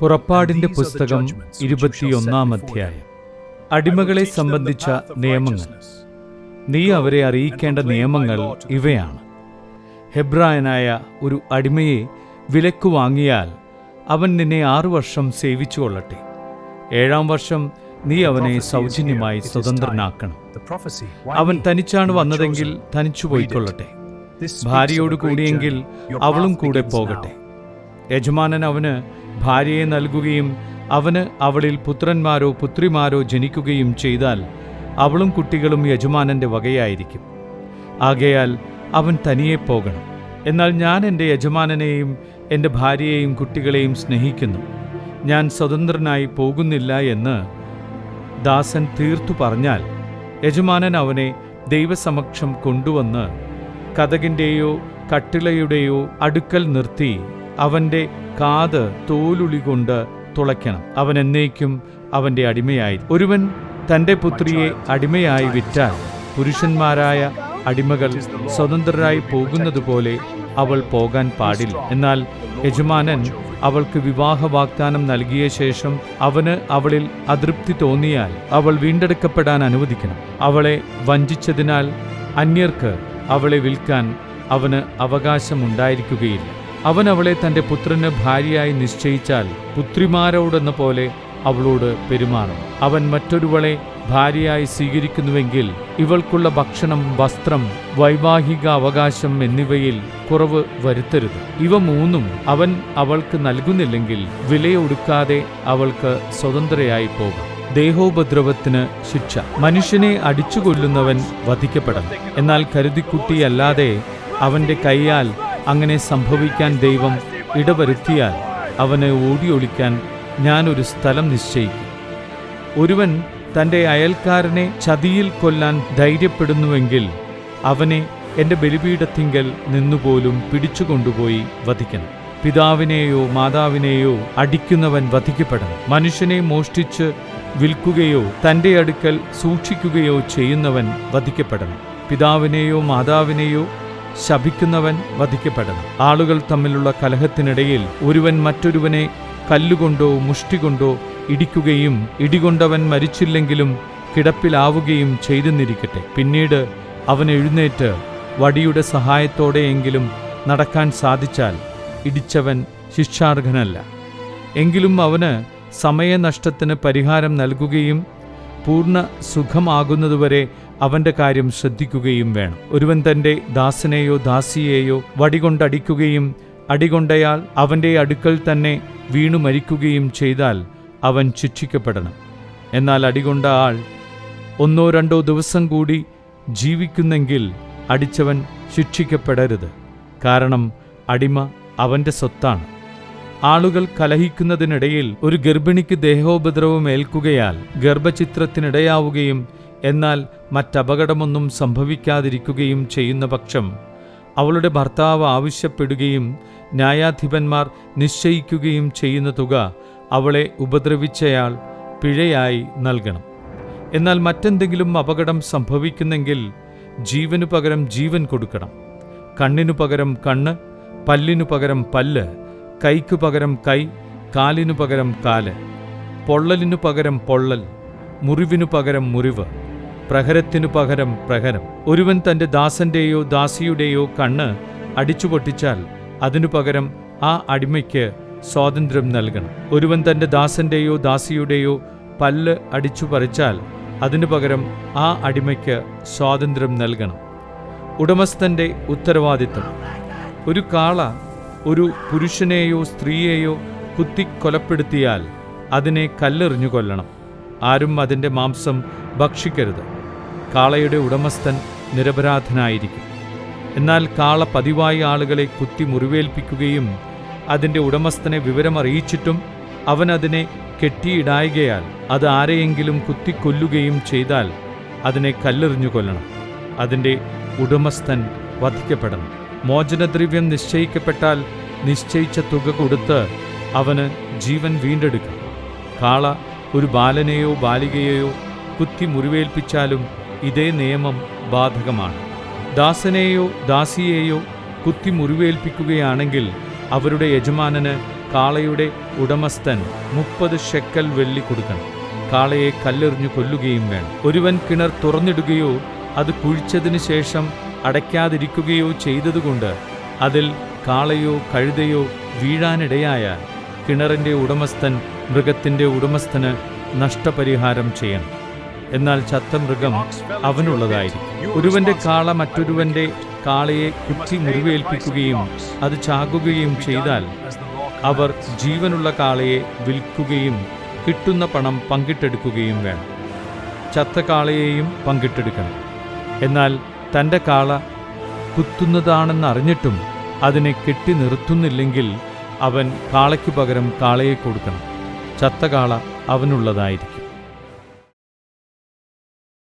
പുറപ്പാടിന്റെ പുസ്തകം 21 അധ്യായം. അടിമകളെ സംബന്ധിച്ച നിയമങ്ങൾ. നീ അവരെ അറിയിക്കേണ്ട നിയമങ്ങൾ ഇവയാണ്. ഹെബ്രായനായ ഒരു അടിമയെ വിലക്കു വാങ്ങിയാൽ അവൻ നിന്നെ 6 വർഷം സേവിച്ചു കൊള്ളട്ടെ. 7-ാം വർഷം നീ അവനെ സൗജന്യമായി സ്വതന്ത്രനാക്കണം. അവൻ തനിച്ചാണ് വന്നതെങ്കിൽ തനിച്ചു പോയിക്കൊള്ളട്ടെ. ഭാര്യയോട് കൂടിയെങ്കിൽ അവളും കൂടെ പോകട്ടെ. യജമാനൻ അവന് ഭാര്യയെ നൽകുകയും അവന് അവളിൽ പുത്രന്മാരോ പുത്രിമാരോ ജനിക്കുകയും ചെയ്താൽ അവളും കുട്ടികളും യജമാനന്റെ വകയായിരിക്കും. ആകയാൽ അവൻ തനിയെ പോകണം. എന്നാൽ ഞാൻ എൻ്റെ യജമാനനെയും എൻ്റെ ഭാര്യയെയും കുട്ടികളെയും സ്നേഹിക്കുന്നു, ഞാൻ സ്വതന്ത്രനായി പോകുന്നില്ല എന്ന് ദാസൻ തീർത്തു പറഞ്ഞാൽ യജമാനൻ അവനെ ദൈവസമക്ഷം കൊണ്ടുവന്ന് കതകിൻ്റെയോ കട്ടിളയുടെയോ അടുക്കൽ നിർത്തി അവൻ്റെ കാത് തോലുളി കൊണ്ട് തുളയ്ക്കണം. അവൻ എന്നേക്കും അവൻ്റെ അടിമയായി. ഒരുവൻ തൻ്റെ പുത്രിയെ അടിമയായി വിറ്റാൽ പുരുഷന്മാരായ അടിമകൾ സ്വതന്ത്രരായി പോകുന്നതുപോലെ അവൾ പോകാൻ പാടില്ല. എന്നാൽ യജമാനൻ അവൾക്ക് വിവാഹ വാഗ്ദാനം നൽകിയ ശേഷം അവന് അവളിൽ അതൃപ്തി തോന്നിയാൽ അവൾ വീണ്ടെടുക്കപ്പെടാൻ അനുവദിക്കണം. അവളെ വഞ്ചിച്ചതിനാൽ അന്യർക്ക് അവളെ വിൽക്കാൻ അവന് അവകാശമുണ്ടായിരിക്കുകയില്ല. അവൻ അവളെ തൻ്റെ പുത്രന് ഭാര്യയായി നിശ്ചയിച്ചാൽ പുത്രിമാരോടെന്ന പോലെ അവളോട് പെരുമാറണം. അവൻ മറ്റൊരുവളെ ഭാര്യയായി സ്വീകരിക്കുന്നുവെങ്കിൽ ഇവൾക്കുള്ള ഭക്ഷണം, വസ്ത്രം, വൈവാഹിക അവകാശം എന്നിവയിൽ കുറവ് വരുത്തരുത്. ഇവ 3 അവൻ അവൾക്ക് നൽകുന്നില്ലെങ്കിൽ വിലയൊടുക്കാതെ അവൾക്ക് സ്വതന്ത്രയായി പോകാം. ദേഹോപദ്രവത്തിന് ശിക്ഷ. മനുഷ്യനെ അടിച്ചുകൊല്ലുന്നവൻ വധിക്കപ്പെടണം. എന്നാൽ കരുതിക്കുട്ടിയല്ലാതെ അവൻ്റെ കൈയാൽ അങ്ങനെ സംഭവിക്കാൻ ദൈവം ഇടവരുത്തിയാൽ അവന് ഓടിയൊളിക്കാൻ ഞാനൊരു സ്ഥലം നിശ്ചയിക്കും. ഒരുവൻ തൻ്റെ അയൽക്കാരനെ ചതിയിൽ കൊല്ലാൻ ധൈര്യപ്പെടുന്നുവെങ്കിൽ അവനെ എൻ്റെ ബലിപീഠത്തിങ്കൽ നിന്നുപോലും പിടിച്ചുകൊണ്ടുപോയി വധിക്കണം. പിതാവിനെയോ മാതാവിനെയോ അടിക്കുന്നവൻ വധിക്കപ്പെടണം. മനുഷ്യനെ മോഷ്ടിച്ച് വിൽക്കുകയോ തൻ്റെ അടുക്കൽ സൂക്ഷിക്കുകയോ ചെയ്യുന്നവൻ വധിക്കപ്പെടണം. പിതാവിനെയോ മാതാവിനെയോ ശപിക്കുന്നവൻ വധിക്കപ്പെടണം. ആളുകൾ തമ്മിലുള്ള കലഹത്തിനിടയിൽ ഒരുവൻ മറ്റൊരുവനെ കല്ലുകൊണ്ടോ മുഷ്ടികൊണ്ടോ ഇടിക്കുകയും ഇടികൊണ്ടവൻ മരിച്ചില്ലെങ്കിലും കിടപ്പിലാവുകയും ചെയ്തെന്നിരിക്കട്ടെ. പിന്നീട് അവൻ എഴുന്നേറ്റ് വടിയുടെ സഹായത്തോടെയെങ്കിലും നടക്കാൻ സാധിച്ചാൽ ഇടിച്ചവൻ ശിക്ഷാർഹനല്ല. എങ്കിലും അവന് സമയനഷ്ടത്തിന് പരിഹാരം നൽകുകയും പൂർണ്ണ സുഖമാകുന്നതുവരെ അവൻ്റെ കാര്യം ശ്രദ്ധിക്കുകയും വേണം. ഒരുവൻ തൻ്റെ ദാസനെയോ ദാസിയെയോ വടികൊണ്ടടിക്കുകയും അടികൊണ്ടയാൾ അവൻ്റെ അടുക്കൽ തന്നെ വീണു മരിക്കുകയും ചെയ്താൽ അവൻ ശിക്ഷിക്കപ്പെടണം. എന്നാൽ അടികൊണ്ട ആൾ 1-2 ദിവസം കൂടി ജീവിക്കുന്നെങ്കിൽ അടിച്ചവൻ ശിക്ഷിക്കപ്പെടരുത്. കാരണം അടിമ അവൻ്റെ സ്വത്താണ്. ആളുകൾ കലഹിക്കുന്നതിനിടയിൽ ഒരു ഗർഭിണിക്ക് ദേഹോപദ്രവം ഏൽക്കുകയാൽ ഗർഭഛിദ്രത്തിനിടയാവുകയും എന്നാൽ മറ്റപകടമൊന്നും സംഭവിക്കാതിരിക്കുകയും ചെയ്യുന്ന പക്ഷം അവളുടെ ഭർത്താവ് ആവശ്യപ്പെടുകയും ന്യായാധിപന്മാർ നിശ്ചയിക്കുകയും ചെയ്യുന്ന തുക അവളെ ഉപദ്രവിച്ചയാൾ പിഴയായി നൽകണം. എന്നാൽ മറ്റെന്തെങ്കിലും അപകടം സംഭവിക്കുന്നെങ്കിൽ ജീവനു പകരം ജീവൻ കൊടുക്കണം. കണ്ണിനു പകരം കണ്ണ്, പല്ലിനു പകരം പല്ല്, കൈക്കു പകരം കൈ, കാലിനു പകരം കാല്, പൊള്ളലിനു പകരം പൊള്ളൽ, മുറിവിനു പകരം മുറിവ്, പ്രഹരത്തിനു പകരം പ്രഹരം. ഒരുവൻ തൻ്റെ ദാസന്റെയോ ദാസിയുടെയോ കണ്ണ് അടിച്ചുപൊട്ടിച്ചാൽ അതിനു പകരം ആ അടിമയ്ക്ക് സ്വാതന്ത്ര്യം നൽകണം. ഒരുവൻ തൻ്റെ ദാസന്റെയോ ദാസിയുടെയോ പല്ല് അടിച്ചു പറിച്ചാൽ അതിനു പകരം ആ അടിമയ്ക്ക് സ്വാതന്ത്ര്യം നൽകണം. ഉടമസ്ഥന്റെ ഉത്തരവാദിത്വം. ഒരു കാള ഒരു പുരുഷനെയോ സ്ത്രീയെയോ കുത്തിക്കൊലപ്പെടുത്തിയാൽ അതിനെ കല്ലെറിഞ്ഞു കൊല്ലണം. ആരും അതിൻ്റെ മാംസം ഭക്ഷിക്കരുത്. കാളയുടെ ഉടമസ്ഥൻ നിരപരാധനായിരിക്കും. എന്നാൽ കാള പതിവായി ആളുകളെ കുത്തി മുറിവേൽപ്പിക്കുകയും അതിൻ്റെ ഉടമസ്ഥനെ വിവരമറിയിച്ചിട്ടും അവൻ അതിനെ കെട്ടിയിടായ്കയാൽ അത് ആരെയെങ്കിലും കുത്തിക്കൊല്ലുകയും ചെയ്താൽ അതിനെ കല്ലെറിഞ്ഞു കൊല്ലണം. അതിൻ്റെ ഉടമസ്ഥൻ വധിക്കപ്പെടണം. മോചനദ്രവ്യം നിശ്ചയിക്കപ്പെട്ടാൽ നിശ്ചയിച്ച തുക കൊടുത്ത് അവന് ജീവൻ വീണ്ടെടുക്കാം. കാള ഒരു ബാലനെയോ ബാലികയെയോ കുത്തി മുറിവേൽപ്പിച്ചാലും ഇതേ നിയമം ബാധകമാണ്. ദാസനെയോ ദാസിയെയോ കുത്തി മുറിവേൽപ്പിക്കുകയാണെങ്കിൽ അവരുടെ യജമാനന് കാളയുടെ ഉടമസ്ഥൻ 30 ഷെക്കൽ വെള്ളി കൊടുക്കണം. കാളയെ കല്ലെറിഞ്ഞു കൊല്ലുകയും വേണം. ഒരുവൻ കിണർ തുറന്നിടുകയോ അത് കുഴിച്ചതിനു ശേഷം അടയ്ക്കാതിരിക്കുകയോ ചെയ്തതുകൊണ്ട് അതിൽ കാളയോ കഴുതയോ വീഴാനിടയായാൽ കിണറിൻ്റെ ഉടമസ്ഥൻ മൃഗത്തിൻ്റെ ഉടമസ്ഥന് നഷ്ടപരിഹാരം ചെയ്യണം. എന്നാൽ ചത്ത മൃഗം അവനുള്ളതായിരിക്കും. ഒരുവന്റെ കാള മറ്റൊരുവന്റെ കാളയെ കുത്തി മുറിവേൽപ്പിക്കുകയും അത് ചാകുകയും ചെയ്താൽ അവർ ജീവനുള്ള കാളയെ വിൽക്കുകയും കിട്ടുന്ന പണം പങ്കിട്ടെടുക്കുകയും വേണം. ചത്ത കാളയെയും പങ്കിട്ടെടുക്കണം. എന്നാൽ തൻ്റെ കാള കുത്തുന്നതാണെന്നറിഞ്ഞിട്ടും അതിനെ കെട്ടി നിർത്തുന്നില്ലെങ്കിൽ അവൻ കാളയ്ക്കു പകരം കാളയെ കൊടുക്കണം. ചത്ത കാള അവനുള്ളതായിരിക്കും.